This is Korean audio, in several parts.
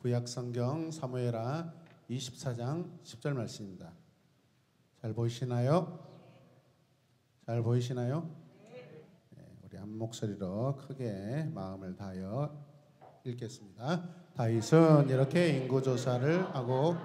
구약성경 사무엘하 24장 10절 말씀입니다. 잘 보이시나요? 잘 보이시나요? 네, 우리 한 목소리로 크게 마음을 다하여 읽겠습니다. 다윗은 이렇게 인구조사를 하고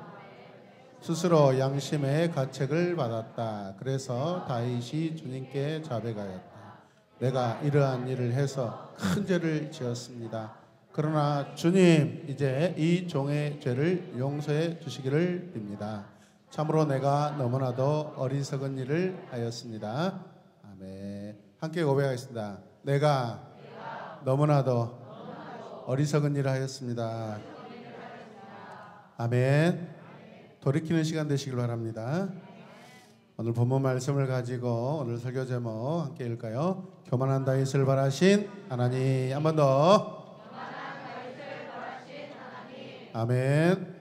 스스로 양심의 가책을 받았다. 그래서 다윗이 주님께 자백하였다. 내가 이러한 일을 해서 큰 죄를 지었습니다. 그러나 주님, 이제 이 종의 죄를 용서해 주시기를 빕니다. 참으로 내가 너무나도 어리석은 일을 하였습니다. 아멘. 함께 고백하겠습니다. 내가 너무나도 어리석은 일을 하였습니다. 아멘. 돌이키는 시간 되시길 바랍니다. 오늘 본문 말씀을 가지고 오늘 설교 제목 함께 읽을까요? 교만한 다윗을 벌하신 하나님. 한 번 더. 아멘.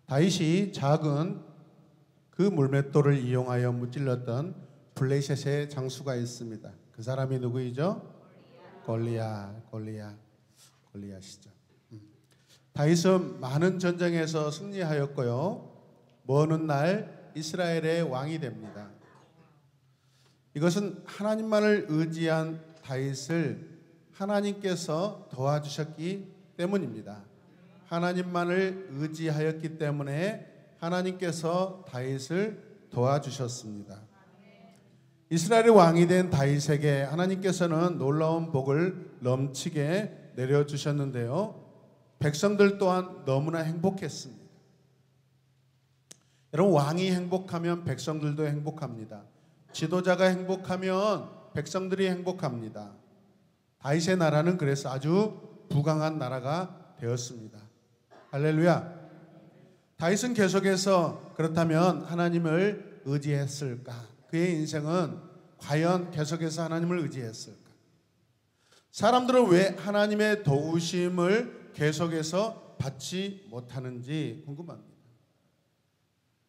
다윗이 작은 그 물맷돌을 이용하여 무찔렀던 블레셋의 장수가 있습니다. 그 사람이 누구이죠? 골리앗이죠. 다윗은 많은 전쟁에서 승리하였고요, 먼 훗날 이스라엘의 왕이 됩니다. 이것은 하나님만을 의지한 다윗을 하나님께서 도와주셨기 때문입니다. 하나님만을 의지하였기 때문에 하나님께서 다윗을 도와주셨습니다. 이스라엘의 왕이 된 다윗에게 하나님께서는 놀라운 복을 넘치게 내려주셨는데요, 백성들 또한 너무나 행복했습니다. 여러분, 왕이 행복하면 백성들도 행복합니다. 지도자가 행복하면 백성들이 행복합니다. 다윗의 나라는 그래서 아주 부강한 나라가 되었습니다. 할렐루야. 다윗은 계속해서 그렇다면 하나님을 의지했을까? 그의 인생은 과연 계속해서 하나님을 의지했을까? 사람들은 왜 하나님의 도우심을 계속해서 받지 못하는지 궁금합니다.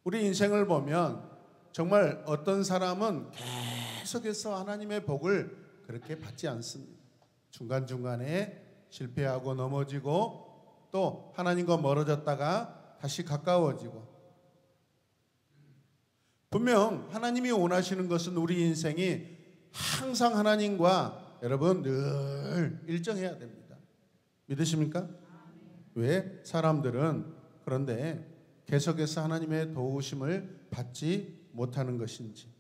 우리 인생을 보면 정말 어떤 사람은 계속해서 하나님의 복을 그렇게 받지 않습니다. 중간중간에 실패하고 넘어지고 또 하나님과 멀어졌다가 다시 가까워지고, 분명 하나님이 원하시는 것은 우리 인생이 항상 하나님과 여러분 늘 일정해야 됩니다. 믿으십니까? 왜 사람들은 그런데 계속해서 하나님의 도우심을 받지 못하는 것인지.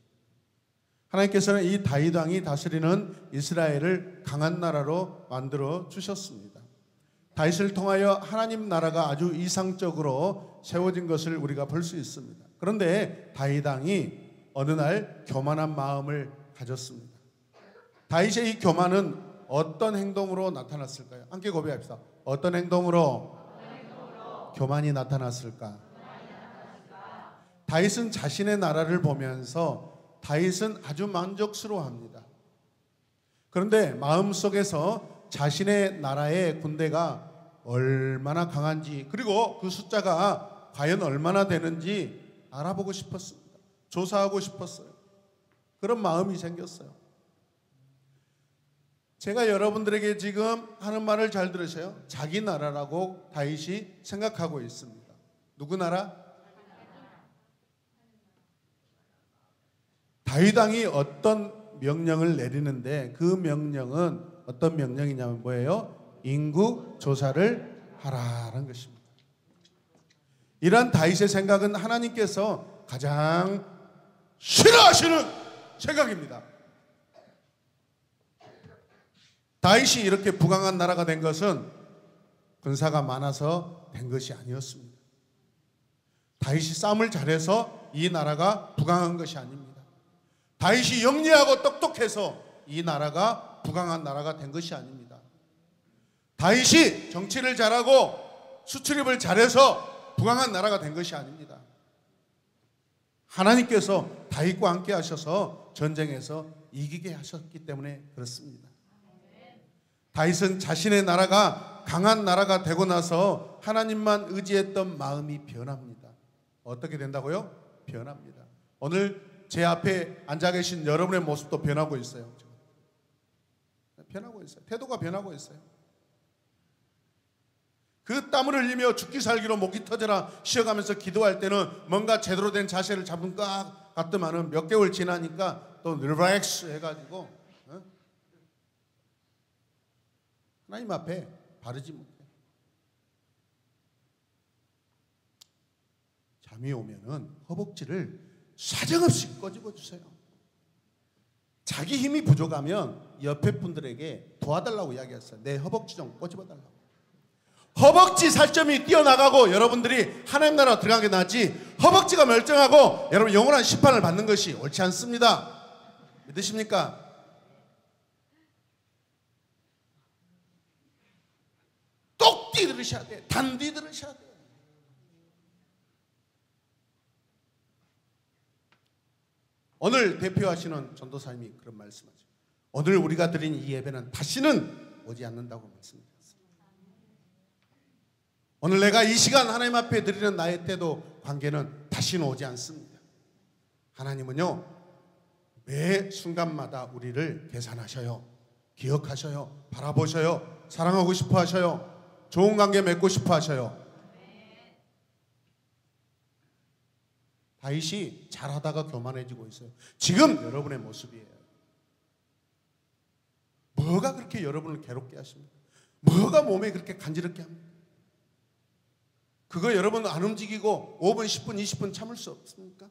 하나님께서는 이 다윗 왕이 다스리는 이스라엘을 강한 나라로 만들어 주셨습니다. 다윗을 통하여 하나님 나라가 아주 이상적으로 세워진 것을 우리가 볼 수 있습니다. 그런데 다윗 왕이 어느 날 교만한 마음을 가졌습니다. 다윗의 이 교만은 어떤 행동으로 나타났을까요? 함께 고백합시다. 어떤 행동으로 교만이 나타났을까? 다윗은 자신의 나라를 보면서 다윗은 아주 만족스러워합니다. 그런데 마음속에서 자신의 나라의 군대가 얼마나 강한지, 그리고 그 숫자가 과연 얼마나 되는지 알아보고 싶었습니다. 조사하고 싶었어요. 그런 마음이 생겼어요. 제가 여러분들에게 지금 하는 말을 잘 들으세요. 자기 나라라고 다윗이 생각하고 있습니다. 누구 나라? 다윗 왕이 어떤 명령을 내리는데 그 명령은 어떤 명령이냐면 뭐예요? 인구 조사를 하라는 것입니다. 이러한 다윗의 생각은 하나님께서 가장 싫어하시는 생각입니다. 다윗이 이렇게 부강한 나라가 된 것은 군사가 많아서 된 것이 아니었습니다. 다윗이 싸움을 잘해서 이 나라가 부강한 것이 아닙니다. 다윗이 영리하고 똑똑해서 이 나라가 부강한 나라가 된 것이 아닙니다. 다윗이 정치를 잘하고 수출입을 잘해서 부강한 나라가 된 것이 아닙니다. 하나님께서 다윗과 함께 하셔서 전쟁에서 이기게 하셨기 때문에 그렇습니다. 다윗은 자신의 나라가 강한 나라가 되고 나서 하나님만 의지했던 마음이 변합니다. 어떻게 된다고요? 변합니다. 오늘 제 앞에 앉아 계신 여러분의 모습도 변하고 있어요. 변하고 있어요. 태도가 변하고 있어요. 그 땀을 흘리며 죽기 살기로 목이 터져라 쉬어가면서 기도할 때는 뭔가 제대로 된 자세를 잡은 것 같더만은 몇 개월 지나니까 또 릴렉스 해가지고 하나님 앞에 바르지 못해. 잠이 오면은 허벅지를 사정없이 꺼집어 주세요. 자기 힘이 부족하면 옆에 분들에게 도와달라고 이야기했어요. 내 허벅지 좀 꼬집어 달라고. 허벅지 살점이 뛰어나가고 여러분들이 하나님 나라 들어가게 나지, 허벅지가 멀쩡하고 여러분 영원한 심판을 받는 것이 옳지 않습니다. 믿으십니까? 똑띠 들으셔야 돼. 단디 들으셔야 돼. 오늘 대표하시는 전도사님이 그런 말씀하죠. 오늘 우리가 드린 이 예배는 다시는 오지 않는다고 말씀드렸습니다. 오늘 내가 이 시간 하나님 앞에 드리는 나의 태도 관계는 다시는 오지 않습니다. 하나님은요 매 순간마다 우리를 계산하셔요. 기억하셔요. 바라보셔요. 사랑하고 싶어 하셔요. 좋은 관계 맺고 싶어 하셔요. 다윗이 잘하다가 교만해지고 있어요. 지금 여러분의 모습이에요. 뭐가 그렇게 여러분을 괴롭게 하십니까? 뭐가 몸에 그렇게 간지럽게 합니까? 그거 여러분 안 움직이고 5분, 10분, 20분 참을 수 없습니까?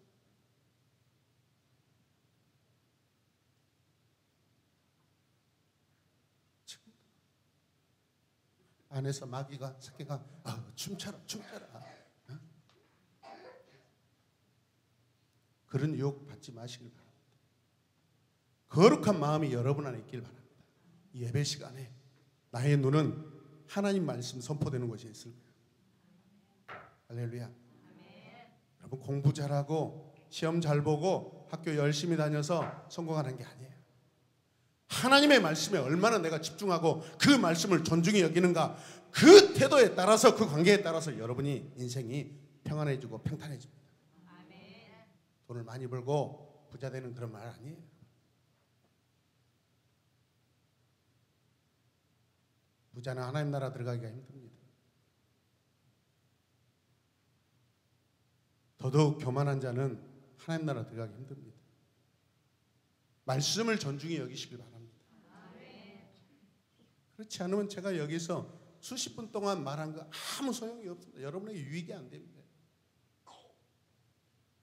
안에서 마귀가, 새끼가 춤춰라, 춤춰라. 그런 유혹 받지 마시길 바랍니다. 거룩한 마음이 여러분 안에 있길 바랍니다. 이 예배 시간에 나의 눈은 하나님 말씀 선포되는 곳에 있을 거예요. 할렐루야. 여러분 공부 잘하고 시험 잘 보고 학교 열심히 다녀서 성공하는 게 아니에요. 하나님의 말씀에 얼마나 내가 집중하고 그 말씀을 존중히 여기는가, 그 태도에 따라서, 그 관계에 따라서 여러분이 인생이 평안해지고 평탄해집니다. 돈을 많이 벌고 부자 되는 그런 말 아니에요. 부자는 하나님 나라 들어가기가 힘듭니다. 더더욱 교만한 자는 하나님 나라 들어가기 힘듭니다. 말씀을 존중히 여기시길 바랍니다. 그렇지 않으면 제가 여기서 수십 분 동안 말한 거 아무 소용이 없습니다. 여러분에게 유익이 안 됩니다.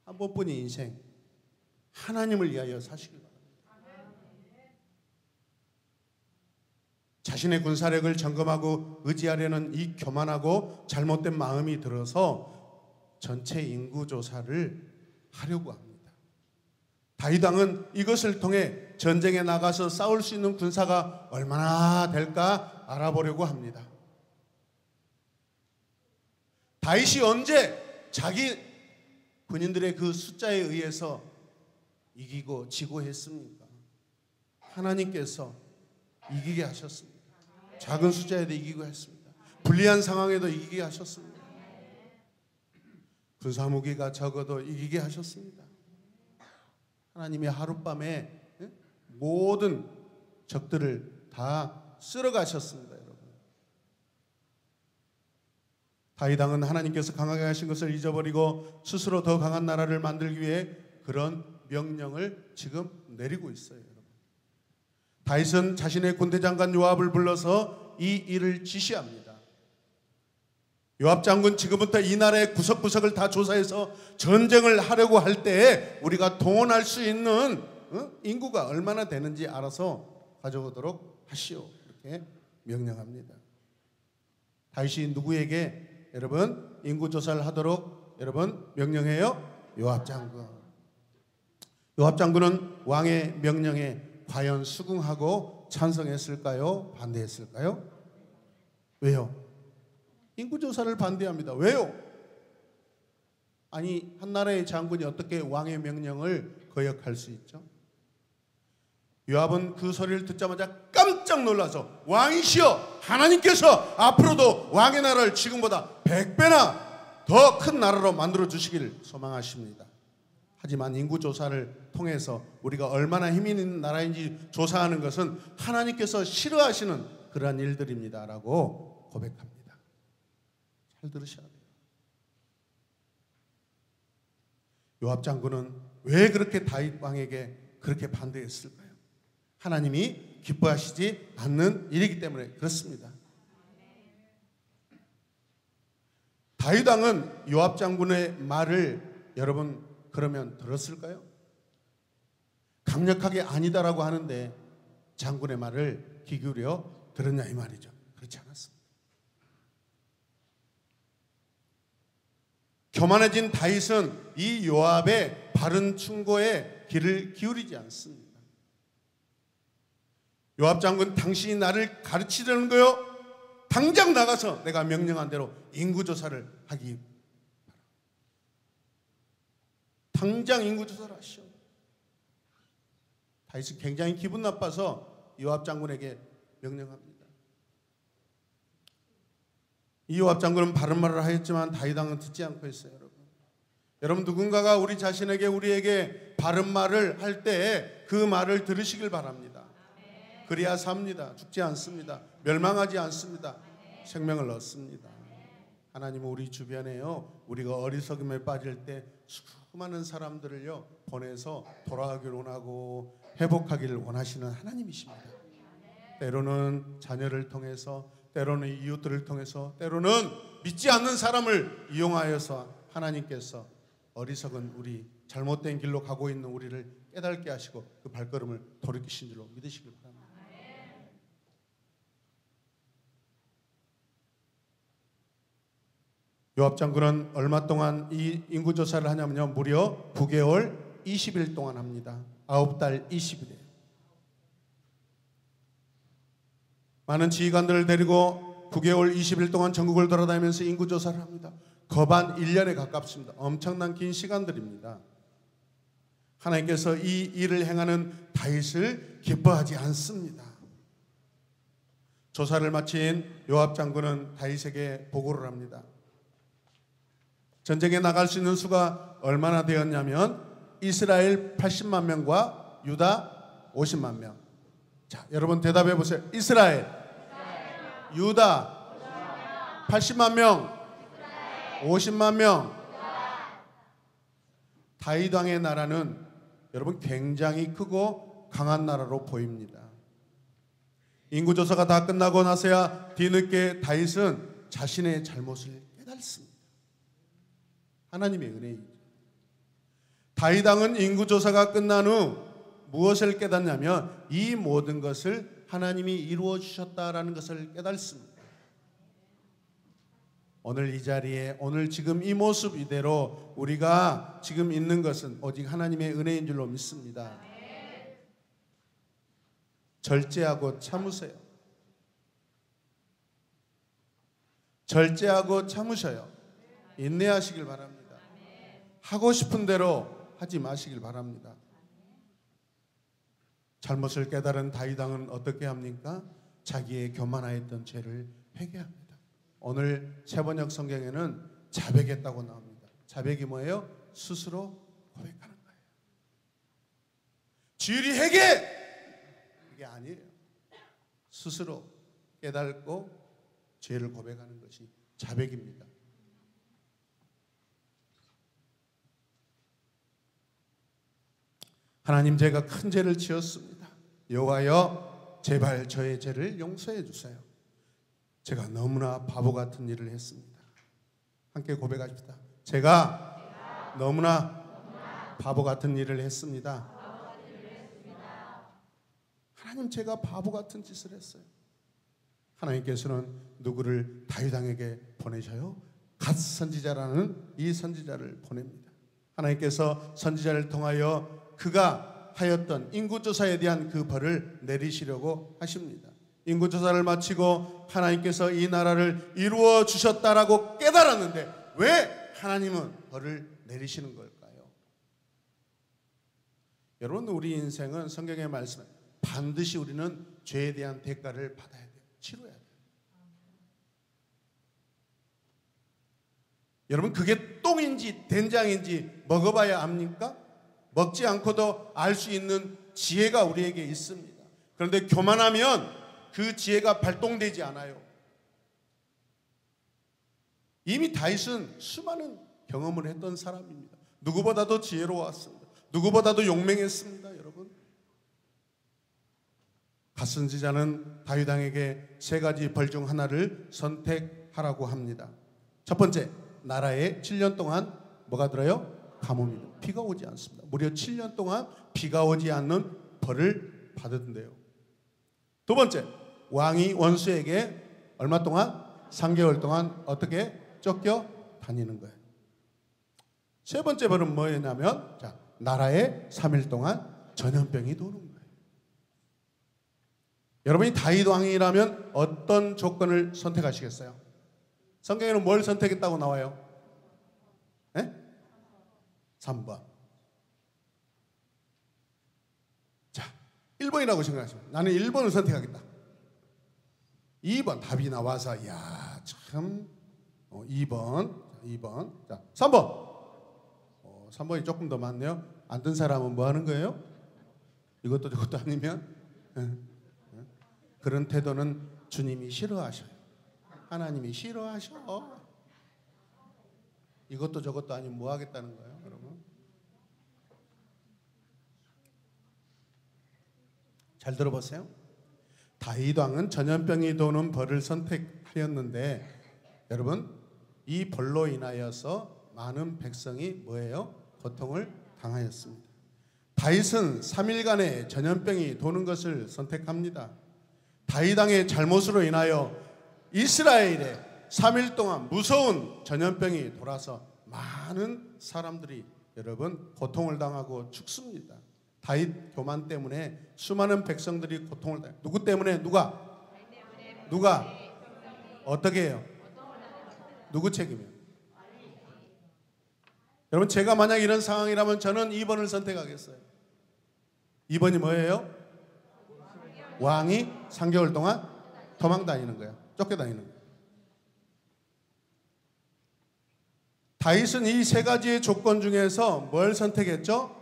한 번뿐인 인생 하나님을 위하여 사시길 바랍니다. 자신의 군사력을 점검하고 의지하려는 이 교만하고 잘못된 마음이 들어서 전체 인구 조사를 하려고 합니다. 다윗 왕은 이것을 통해 전쟁에 나가서 싸울 수 있는 군사가 얼마나 될까 알아보려고 합니다. 다윗이 언제 자기 군인들의 그 숫자에 의해서 이기고 지고 했습니까? 하나님께서 이기게 하셨습니다. 작은 숫자에도 이기고 했습니다. 불리한 상황에도 이기게 하셨습니다. 군사무기가 적어도 이기게 하셨습니다. 하나님이 하룻밤에 모든 적들을 다 쓸어가셨습니다. 여러분, 다윗 왕은 하나님께서 강하게 하신 것을 잊어버리고 스스로 더 강한 나라를 만들기 위해 그런 명령을 지금 내리고 있어요. 여러분, 다윗은 자신의 군대 장관 요압을 불러서 이 일을 지시합니다. 요압 장군, 지금부터 이 나라의 구석구석을 다 조사해서 전쟁을 하려고 할 때에 우리가 동원할 수 있는 인구가 얼마나 되는지 알아서 가져오도록 하시오. 이렇게 명령합니다. 다윗이 누구에게 여러분 인구 조사를 하도록 여러분 명령해요? 요압 장군. 요압 장군은 왕의 명령에 과연 수긍하고 찬성했을까요? 반대했을까요? 왜요? 인구 조사를 반대합니다. 왜요? 아니, 한 나라의 장군이 어떻게 왕의 명령을 거역할 수 있죠? 요압은 그 소리를 듣자마자 깜짝 놀라서, 왕이시여, 하나님께서 앞으로도 왕의 나라를 지금보다 100배나 더 큰 나라로 만들어 주시기를 소망하십니다. 하지만 인구조사를 통해서 우리가 얼마나 힘 있는 나라인지 조사하는 것은 하나님께서 싫어하시는 그러한 일들입니다 라고 고백합니다. 잘 들으셔야 돼요. 요압 장군은 왜 그렇게 다윗 왕에게 그렇게 반대했을까요? 하나님이 기뻐하시지 않는 일이기 때문에 그렇습니다. 다윗 왕은 요압 장군의 말을 여러분 그러면 들었을까요? 강력하게 아니다라고 하는데 장군의 말을 귀 기울여 들었냐 이 말이죠. 그렇지 않았습니다. 교만해진 다윗은 이 요압의 바른 충고에 귀를 기울이지 않습니다. 요압 장군, 당신이 나를 가르치려는 거요? 당장 나가서 내가 명령한 대로 인구조사를 하기 바랍니다. 당장 인구조사를 하시오. 다윗은 굉장히 기분 나빠서 요압 장군에게 명령합니다. 이 요압 장군은 바른 말을 하였지만 다윗 왕은 듣지 않고 있어요. 여러분 누군가가 우리 자신에게 우리에게 바른 말을 할 때 그 말을 들으시길 바랍니다. 그래야 삽니다. 죽지 않습니다. 멸망하지 않습니다. 생명을 얻습니다. 하나님은 우리 주변에요, 우리가 어리석음에 빠질 때 수많은 사람들을요 보내서 돌아가기를 원하고 회복하기를 원하시는 하나님이십니다. 때로는 자녀를 통해서, 때로는 이웃들을 통해서, 때로는 믿지 않는 사람을 이용하여서 하나님께서 어리석은 우리, 잘못된 길로 가고 있는 우리를 깨닫게 하시고 그 발걸음을 돌이키신 줄로 믿으시길 바랍니다. 요압 장군은 얼마 동안 이 인구조사를 하냐면요, 무려 9개월 20일 동안 합니다. 9달 20일이에요. 많은 지휘관들을 데리고 9개월 20일 동안 전국을 돌아다니면서 인구조사를 합니다. 거반 1년에 가깝습니다. 엄청난 긴 시간들입니다. 하나님께서 이 일을 행하는 다윗을 기뻐하지 않습니다. 조사를 마친 요압 장군은 다윗에게 보고를 합니다. 전쟁에 나갈 수 있는 수가 얼마나 되었냐면 이스라엘 80만 명과 유다 50만 명. 자, 여러분 대답해 보세요. 이스라엘, 유다 80만 명, 50만 명. 다윗 왕의 나라는 여러분 굉장히 크고 강한 나라로 보입니다. 인구조사가 다 끝나고 나서야 뒤늦게 다윗은 자신의 잘못을 깨닫습니다. 하나님의 은혜이죠. 다윗 왕은 인구조사가 끝난 후 무엇을 깨닫냐면 이 모든 것을 하나님이 이루어 주셨다라는 것을 깨닫습니다. 오늘 이 자리에, 오늘 지금 이 모습 이대로 우리가 지금 있는 것은 오직 하나님의 은혜인 줄로 믿습니다. 절제하고 참으세요. 절제하고 참으셔요. 인내하시길 바랍니다. 하고 싶은 대로 하지 마시길 바랍니다. 잘못을 깨달은 다윗 왕은 어떻게 합니까? 자기의 교만하였던 죄를 회개합니다. 오늘 세번역 성경에는 자백했다고 나옵니다. 자백이 뭐예요? 스스로 고백하는 거예요. 주일이 회개! 이게 아니에요. 스스로 깨닫고 죄를 고백하는 것이 자백입니다. 하나님, 제가 큰 죄를 지었습니다. 여호와여, 제발 저의 죄를 용서해 주세요. 제가 너무나 바보 같은 일을 했습니다. 함께 고백하십시다. 제가 너무나 바보 같은 일을 했습니다. 하나님, 제가 바보 같은 짓을 했어요. 하나님께서는 누구를 다윗 왕에게 보내셔요? 갓 선지자라는 이 선지자를 보냅니다. 하나님께서 선지자를 통하여 그가 하였던 인구조사에 대한 그 벌을 내리시려고 하십니다. 인구조사를 마치고 하나님께서 이 나라를 이루어 주셨다라고 깨달았는데 왜 하나님은 벌을 내리시는 걸까요? 여러분, 우리 인생은 성경의 말씀에 반드시 우리는 죄에 대한 대가를 받아야 돼요. 치러야 돼요. 여러분, 그게 똥인지 된장인지 먹어봐야 압니까? 먹지 않고도 알 수 있는 지혜가 우리에게 있습니다. 그런데 교만하면 그 지혜가 발동되지 않아요. 이미 다윗은 수많은 경험을 했던 사람입니다. 누구보다도 지혜로웠습니다. 누구보다도 용맹했습니다. 여러분, 갓선지자는 다윗 왕에게 세 가지 벌 중 하나를 선택하라고 합니다. 첫 번째, 나라에 7년 동안 뭐가 들어요? 가뭄이, 비가 오지 않습니다. 무려 7년 동안 비가 오지 않는 벌을 받은대요. 두 번째, 왕이 원수에게 얼마 동안? 3개월 동안 어떻게 쫓겨 다니는 거예요. 세 번째 벌은 뭐였냐면, 자, 나라에 3일 동안 전염병이 도는 거예요. 여러분이 다윗 왕이라면 어떤 조건을 선택하시겠어요? 성경에는 뭘 선택했다고 나와요? 네? 3번. 자, 1번이라고 생각하시면 나는 1번을 선택하겠다. 2번 답이 나와서 야, 참 2번. 자, 3번. 3번이 조금 더 많네요. 안 든 사람은 뭐 하는 거예요? 이것도 저것도 아니면 그런 태도는 주님이 싫어하셔요. 하나님이 싫어하셔. 이것도 저것도 아니면 뭐 하겠다는 거예요, 여러분? 잘 들어보세요. 다윗 왕은 전염병이 도는 벌을 선택하였는데, 여러분, 이 벌로 인하여서 많은 백성이 뭐예요? 고통을 당하였습니다. 다윗은 3일간의 전염병이 도는 것을 선택합니다. 다윗 왕의 잘못으로 인하여 이스라엘에 3일 동안 무서운 전염병이 돌아서 많은 사람들이 여러분 고통을 당하고 죽습니다. 다윗 교만 때문에 수많은 백성들이 고통을 당해요. 누구 때문에? 누가? 어떻게 해요? 누구 책임이에요? 여러분, 제가 만약 이런 상황이라면 저는 2번을 선택하겠어요. 2번이 뭐예요? 왕이 3개월 동안 도망 다니는 거야. 쫓겨다니는 거야. 다윗은 이 세 가지의 조건 중에서 뭘 선택했죠?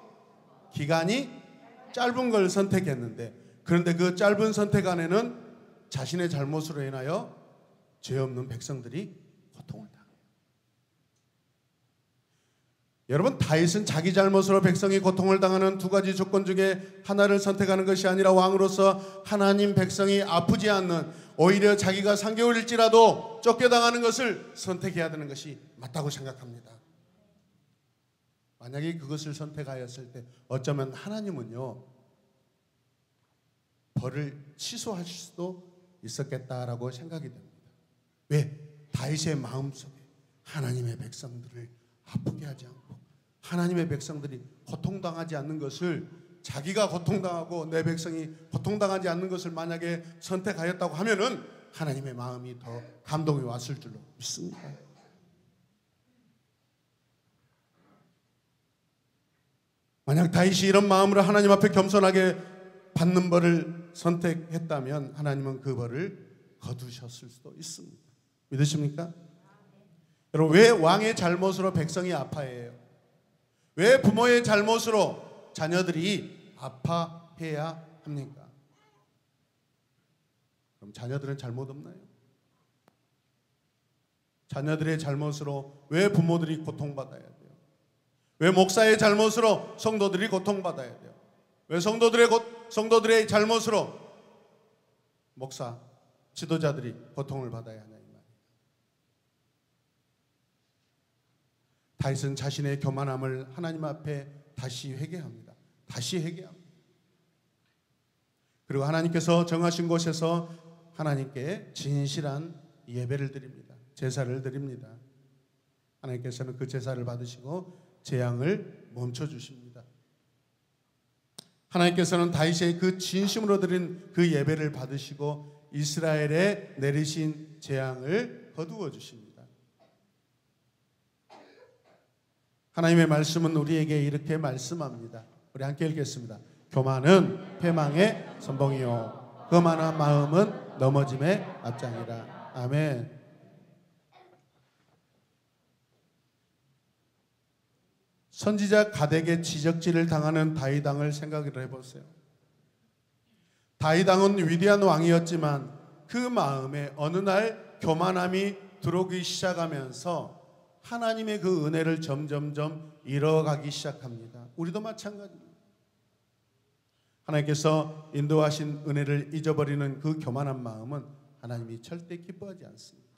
기간이 짧은 걸 선택했는데, 그런데 그 짧은 선택 안에는 자신의 잘못으로 인하여 죄 없는 백성들이 고통을 당해요. 여러분, 다윗은 자기 잘못으로 백성이 고통을 당하는 두 가지 조건 중에 하나를 선택하는 것이 아니라 왕으로서 하나님 백성이 아프지 않는, 오히려 자기가 3개월일지라도 쫓겨당하는 것을 선택해야 되는 것이 맞다고 생각합니다. 만약에 그것을 선택하였을 때 어쩌면 하나님은요, 벌을 취소하실 수도 있었겠다라고 생각이 됩니다. 왜? 다윗의 마음속에 하나님의 백성들을 아프게 하지 않고 하나님의 백성들이 고통당하지 않는 것을, 자기가 고통당하고 내 백성이 고통당하지 않는 것을 만약에 선택하였다고 하면은 하나님의 마음이 더 감동이 왔을 줄로 믿습니다. 만약 다윗이 이런 마음으로 하나님 앞에 겸손하게 받는 벌을 선택했다면 하나님은 그 벌을 거두셨을 수도 있습니다. 믿으십니까? 여러분, 왜 왕의 잘못으로 백성이 아파해요? 왜 부모의 잘못으로 자녀들이 아파해야 합니까? 그럼 자녀들은 잘못 없나요? 자녀들의 잘못으로 왜 부모들이 고통받아야 돼요? 왜 목사의 잘못으로 성도들이 고통받아야 돼요? 왜 성도들의 잘못으로 목사, 지도자들이 고통을 받아야 하나요? 다윗은 자신의 교만함을 하나님 앞에 다시 회개합니다. 그리고 하나님께서 정하신 곳에서 하나님께 진실한 예배를 드립니다. 제사를 드립니다. 하나님께서는 그 제사를 받으시고 재앙을 멈춰주십니다. 하나님께서는 다윗의 그 진심으로 드린 그 예배를 받으시고 이스라엘에 내리신 재앙을 거두어 주십니다. 하나님의 말씀은 우리에게 이렇게 말씀합니다. 우리 함께 읽겠습니다. 교만은 패망의 선봉이요 거만한 마음은 넘어짐의 앞장이라. 아멘. 선지자 가덱의 지적질을 당하는 다윗 왕을 생각을 해보세요. 다윗 왕은 위대한 왕이었지만 그 마음에 어느 날 교만함이 들어오기 시작하면서 하나님의 그 은혜를 점점점 잃어가기 시작합니다. 우리도 마찬가지입니다. 하나님께서 인도하신 은혜를 잊어버리는 그 교만한 마음은 하나님이 절대 기뻐하지 않습니다.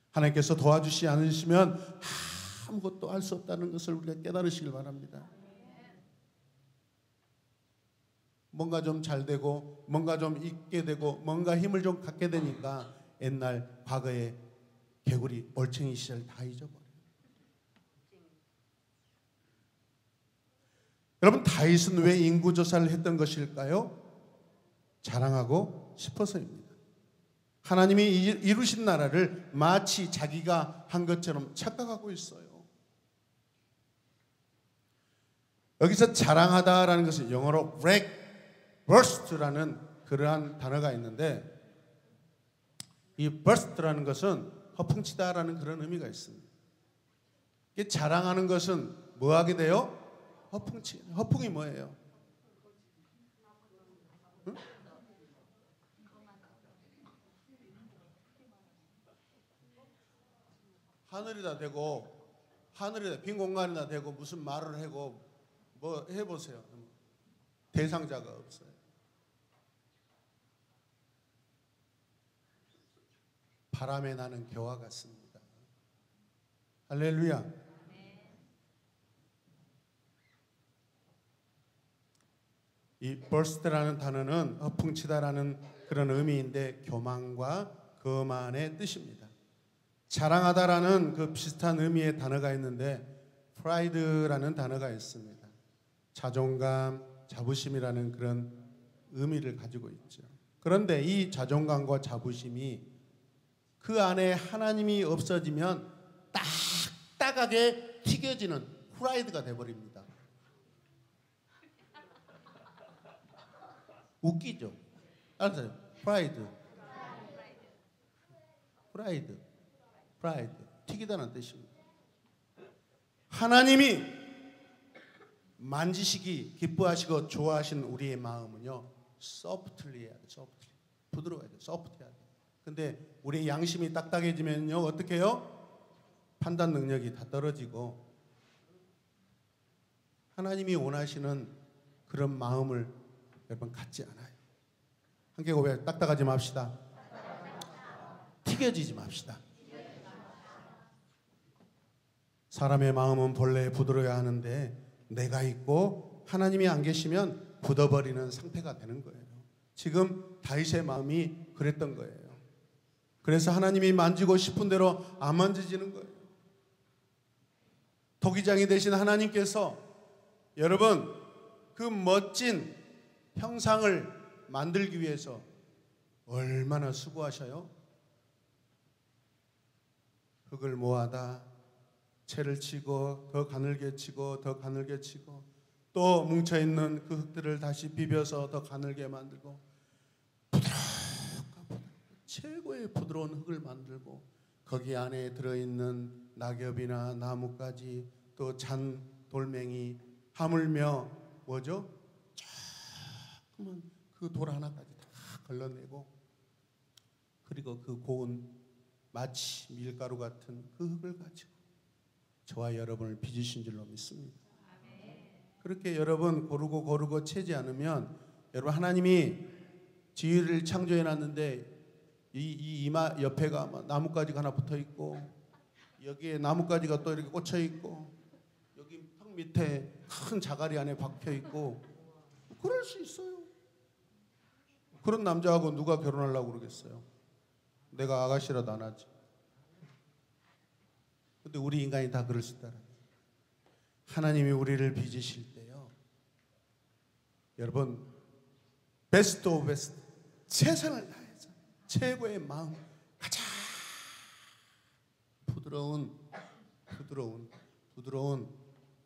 하나님께서 도와주시지 않으시면 아무것도 할 수 없다는 것을 우리가 깨달으시길 바랍니다. 뭔가 좀 잘 되고 뭔가 좀 있게 되고 뭔가 힘을 좀 갖게 되니까 옛날 과거의 개구리 올챙이 시절 다 잊어버려요. 여러분, 다윗은 왜 인구조사를 했던 것일까요? 자랑하고 싶어서입니다. 하나님이 이루신 나라를 마치 자기가 한 것처럼 착각하고 있어요. 여기서 자랑하다라는 것은 영어로 brag, burst라는 그러한 단어가 있는데, 이 burst라는 것은 허풍치다라는 그런 의미가 있습니다. 이게 자랑하는 것은 뭐 하게 돼요? 허풍이 뭐예요? 응? 하늘이다 대고, 하늘이다 빈 공간이다 대고 무슨 말을 하고 뭐 해보세요. 대상자가 없어요. 바람에 나는 겨와 같습니다. 할렐루야. 이 burst라는 단어는 허풍치다라는 그런 의미인데 교만과 거만의 뜻입니다. 자랑하다라는 그 비슷한 의미의 단어가 있는데 pride라는 단어가 있습니다. 자존감, 자부심이라는 그런 의미를 가지고 있죠. 그런데 이 자존감과 자부심이 그 안에 하나님이 없어지면 딱딱하게 튀겨지는 프라이드가 돼버립니다. 웃기죠? 알았어요? 프라이드, 튀기다는 뜻입니다. 하나님이 만지시기 기뻐하시고 좋아하시는 우리의 마음은요, 소프트리 해야 돼요. 부드러워야 돼요. 소프트해야 돼요. 근데 우리의 양심이 딱딱해지면요, 어떻게 해요? 판단 능력이 다 떨어지고 하나님이 원하시는 그런 마음을 여러분 갖지 않아요. 함께 고백, 딱딱하지 맙시다. 튀겨지지 맙시다. 사람의 마음은 본래 부드러워야 하는데 내가 있고 하나님이 안 계시면 굳어버리는 상태가 되는 거예요. 지금 다윗의 마음이 그랬던 거예요. 그래서 하나님이 만지고 싶은 대로 안 만져지는 거예요. 토기장이 되신 하나님께서 여러분 그 멋진 형상을 만들기 위해서 얼마나 수고하셔요? 흙을 모아다 채를 치고 더 가늘게 치고 더 가늘게 치고 또 뭉쳐있는 그 흙들을 다시 비벼서 더 가늘게 만들고 최고의 부드러운 흙을 만들고 거기 안에 들어있는 낙엽이나 나뭇가지 또 잔 돌멩이 하물며 뭐죠? 조그만 그 돌 하나까지 다 걸러내고 그리고 그 고운 마치 밀가루 같은 그 흙을 가지고 저와 여러분을 빚으신 줄로 믿습니다. 그렇게 여러분 고르고 채지 않으면 여러분 하나님이 지위를 창조해 놨는데 이 이마 옆에가 나뭇가지가 하나 붙어 있고 여기에 나뭇가지가 또 이렇게 꽂혀 있고 여기 턱 밑에 큰 자갈이 안에 박혀 있고 그럴 수 있어요. 그런 남자하고 누가 결혼하려고 그러겠어요? 내가 아가씨라도 안 하지. 근데 우리 인간이 다 그럴 수 있다는 거예요. 하나님이 우리를 빚으실 때요, 여러분 베스트 오브 베스트 최선을 다해서 최고의 마음 가장 부드러운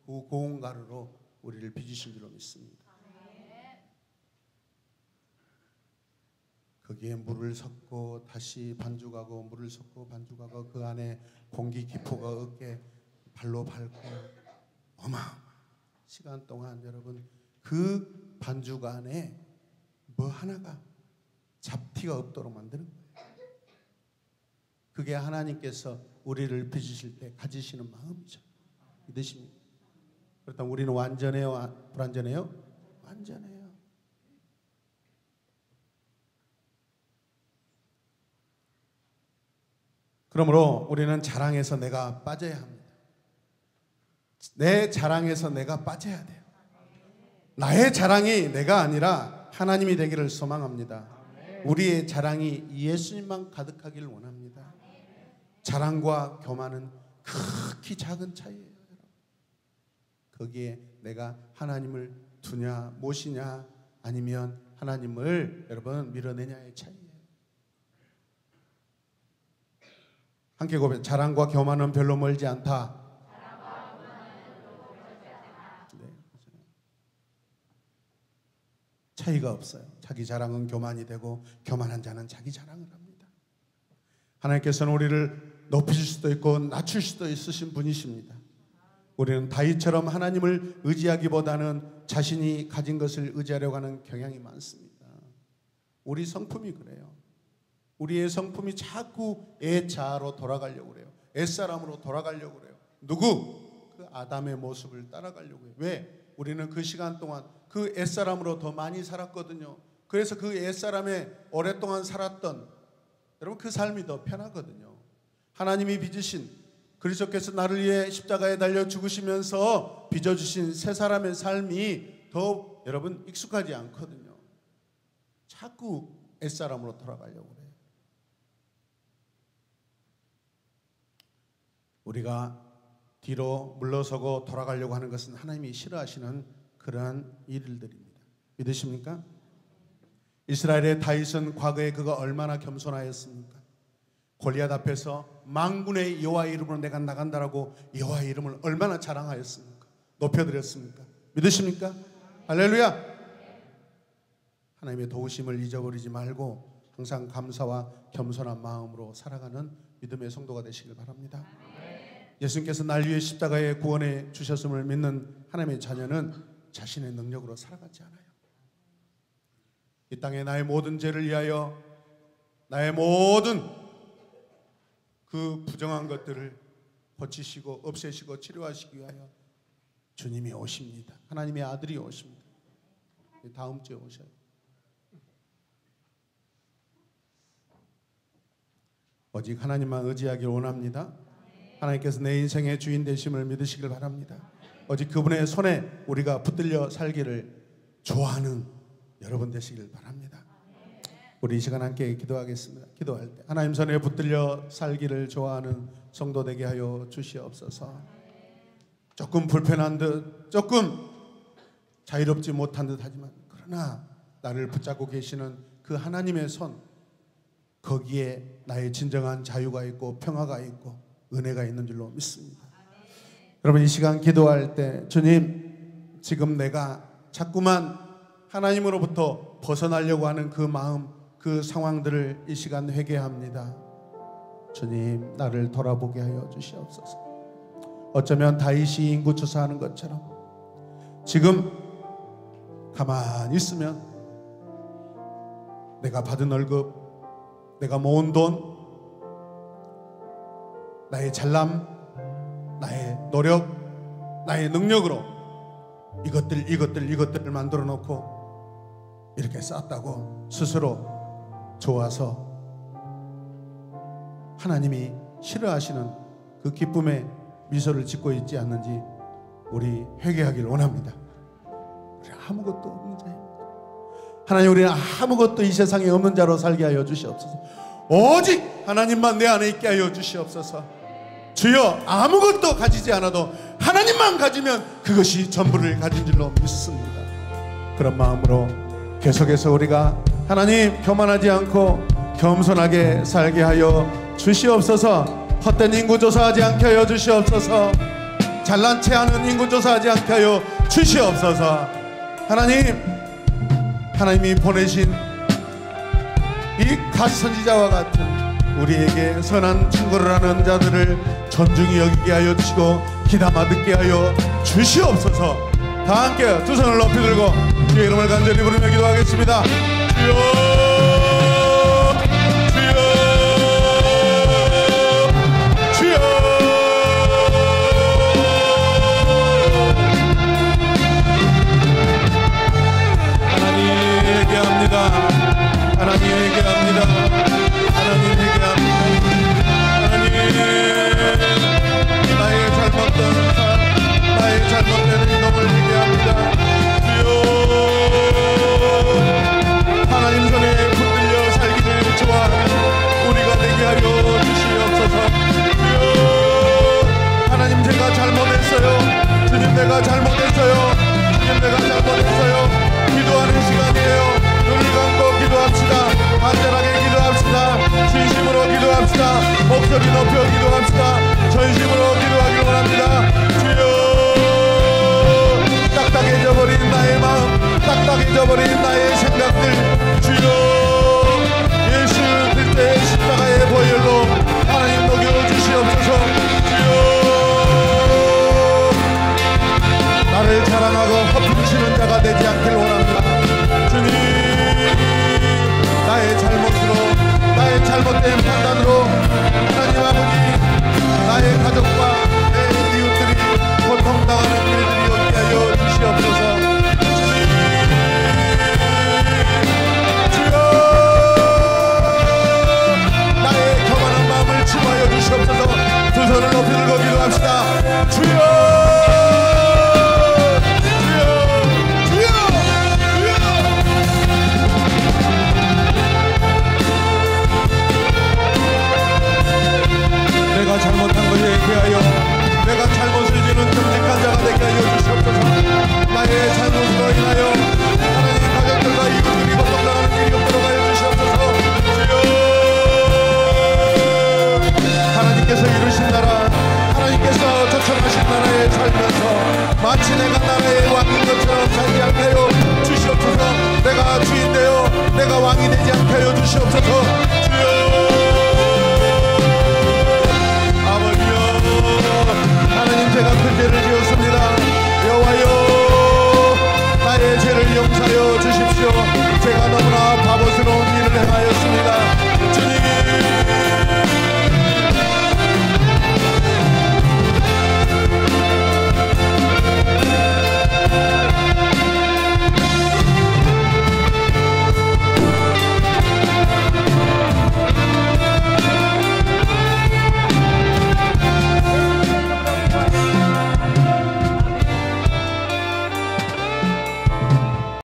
그 고운 가루로 우리를 빚으신 줄로 믿습니다. 거기에 물을 섞고 다시 반죽하고 물을 섞고 반죽하고 그 안에 공기 기포가 없게 발로 밟고 어마어마한 시간 동안 여러분 그 반죽 안에 뭐 하나가 잡티가 없도록 만드는 거예요. 그게 하나님께서 우리를 빚으실 때 가지시는 마음이죠. 믿으십니까? 그렇다면 우리는 완전해요? 불완전해요? 완전해요. 그러므로 우리는 자랑에서 내가 빠져야 합니다. 내 자랑에서 내가 빠져야 돼요. 나의 자랑이 내가 아니라 하나님이 되기를 소망합니다. 우리의 자랑이 예수님만 가득하기를 원합니다. 자랑과 교만은 극히 작은 차이예요. 거기에 내가 하나님을 두냐 모시냐 아니면 하나님을 여러분 밀어내냐의 차이예요. 함께 고백. 자랑과 교만은 별로 멀지 않다. 네, 차이가 없어요. 자기 자랑은 교만이 되고 교만한 자는 자기 자랑을 합니다. 하나님께서는 우리를 높이실 수도 있고 낮출 수도 있으신 분이십니다. 우리는 다윗처럼 하나님을 의지하기보다는 자신이 가진 것을 의지하려고 하는 경향이 많습니다. 우리 성품이 그래요. 우리의 성품이 자꾸 애자로 돌아가려고 그래요. 애사람으로 돌아가려고 그래요. 누구? 그 아담의 모습을 따라가려고 해요. 왜? 우리는 그 시간 동안 그 애사람으로 더 많이 살았거든요. 그래서 그 애사람에 오랫동안 살았던 여러분 그 삶이 더 편하거든요. 하나님이 빚으신 그리스도께서 나를 위해 십자가에 달려 죽으시면서 빚어주신 새 사람의 삶이 더 여러분 익숙하지 않거든요. 자꾸 옛사람으로 돌아가려고 그래요. 우리가 뒤로 물러서고 돌아가려고 하는 것은 하나님이 싫어하시는 그러한 일들입니다. 믿으십니까? 이스라엘의 다윗은 과거에 그가 얼마나 겸손하였습니까? 골리앗 앞에서 만군의 여호와의 이름으로 내가 나간다라고 여호와의 이름을 얼마나 자랑하였습니까? 높여드렸습니까? 믿으십니까? 할렐루야! 하나님의 도우심을 잊어버리지 말고 항상 감사와 겸손한 마음으로 살아가는 믿음의 성도가 되시길 바랍니다. 예수님께서 날 위해 십자가에 구원해 주셨음을 믿는 하나님의 자녀는 자신의 능력으로 살아가지 않아요. 이 땅에 나의 모든 죄를 위하여 나의 모든 그 부정한 것들을 고치시고 없애시고 치료하시기 위하여 주님이 오십니다. 하나님의 아들이 오십니다. 다음 주에 오셔요. 오직 하나님만 의지하길 원합니다. 하나님께서 내 인생의 주인 되심을 믿으시길 바랍니다. 오직 그분의 손에 우리가 붙들려 살기를 좋아하는 여러분 되시길 바랍니다. 우리 이 시간 함께 기도하겠습니다. 기도할 때 하나님 손에 붙들려 살기를 좋아하는 성도 되게 하여 주시옵소서. 조금 불편한 듯 조금 자유롭지 못한 듯 하지만 그러나 나를 붙잡고 계시는 그 하나님의 손, 거기에 나의 진정한 자유가 있고 평화가 있고 은혜가 있는 줄로 믿습니다. 여러분 이 시간 기도할 때 주님, 지금 내가 자꾸만 하나님으로부터 벗어나려고 하는 그 마음, 그 상황들을 이 시간 회개합니다. 주님, 나를 돌아보게 하여 주시옵소서. 어쩌면 다윗이 인구조사하는 것처럼 지금 가만히 있으면 내가 받은 월급, 내가 모은 돈, 나의 잘남, 나의 노력, 나의 능력으로 이것들을 만들어 놓고 이렇게 쌓았다고 스스로 좋아서 하나님이 싫어하시는 그 기쁨의 미소를 짓고 있지 않는지 우리 회개하기를 원합니다. 우리 아무것도 없는 자입니다. 하나님, 우리는 아무것도 이 세상에 없는 자로 살게 하여 주시옵소서. 오직 하나님만 내 안에 있게 하여 주시옵소서. 주여, 아무것도 가지지 않아도 하나님만 가지면 그것이 전부를 가진 줄로 믿습니다. 그런 마음으로 계속해서 우리가 하나님 교만하지 않고 겸손하게 살게 하여 주시옵소서. 헛된 인구조사하지 않게 하여 주시옵소서. 잘난 체하는 인구조사하지 않게 하여 주시옵소서. 하나님이 보내신 이 갓선지자와 같은 우리에게 선한 충고를 하는 자들을 존중히 여기게 하여 주시고 귀담아 듣게 하여 주시옵소서. 다 함께 두 손을 높이 들고 주의 이름을 간절히 부르며 기도하겠습니다. 주여, 주여, 주여. 하나님 회개합니다. 하나님 회개합니다. 하나님 회개합니다. 하나님, 나의 잘못된 삶, 나의 잘못된 행동을 회개합니다. 주여, 하나님 손에 붙들려 살기를 좋아하는 우리가 되게 하여 주시옵소서. 주여, 하나님 제가 잘못했어요. 주님 내가 잘못했어요. 주님 내가 잘못했어요. 기도하는 시간이에요. 눈을 감고 기도합시다. 간절하게 기도합시다. 진심으로 기도합시다. 목소리 높여 기도합시다. 전심으로 기도하길 원합니다. 주여, 딱딱해져 버린 나의 마음, 딱딱해져 버린 나의 생각들, 주여, 예수 그리스도의 십자가의 보혈로 하나님 녹여 주시옵소서. 주여, 나를 자랑하고 허풍치는 자가 되지 않길 원합니다. 주님, 나의 잘못으로, 나의 잘못된 판단으로 하나님 아버지, 나의 가족과 내 이웃들이 고통당하는 일들이 없게 하여 주시옵소서. 주여, 나의 교만한 마음을 치유하여 주시옵소서. 두 손을 높이 들고 기도합시다. 주여, 내가 잘못한 것에 대하여 내가 잘못을 지는 정직한 자가 되게 하여 주시옵소서. 나의 잘못으로 인하여 하나님 가족들과 이웃들이 고통당하는 일이 없도록 하여 주시옵소서. 주여, 하나님께서 이루신 나라, 하나님께서 초청하신 나라에 살면서 마치 내가 나라의 왕인 것처럼 살지 않게 하여 주시옵소서. 내가 주인 되어 내가 왕이 되지 않게 하여 주시옵소서. 주여, 하나님 제가 큰 죄를 지었습니다. 여호와여, 나의 죄를 용서하여 주십시오. 제가 너무나 바보스러운 일을 행하였습니다.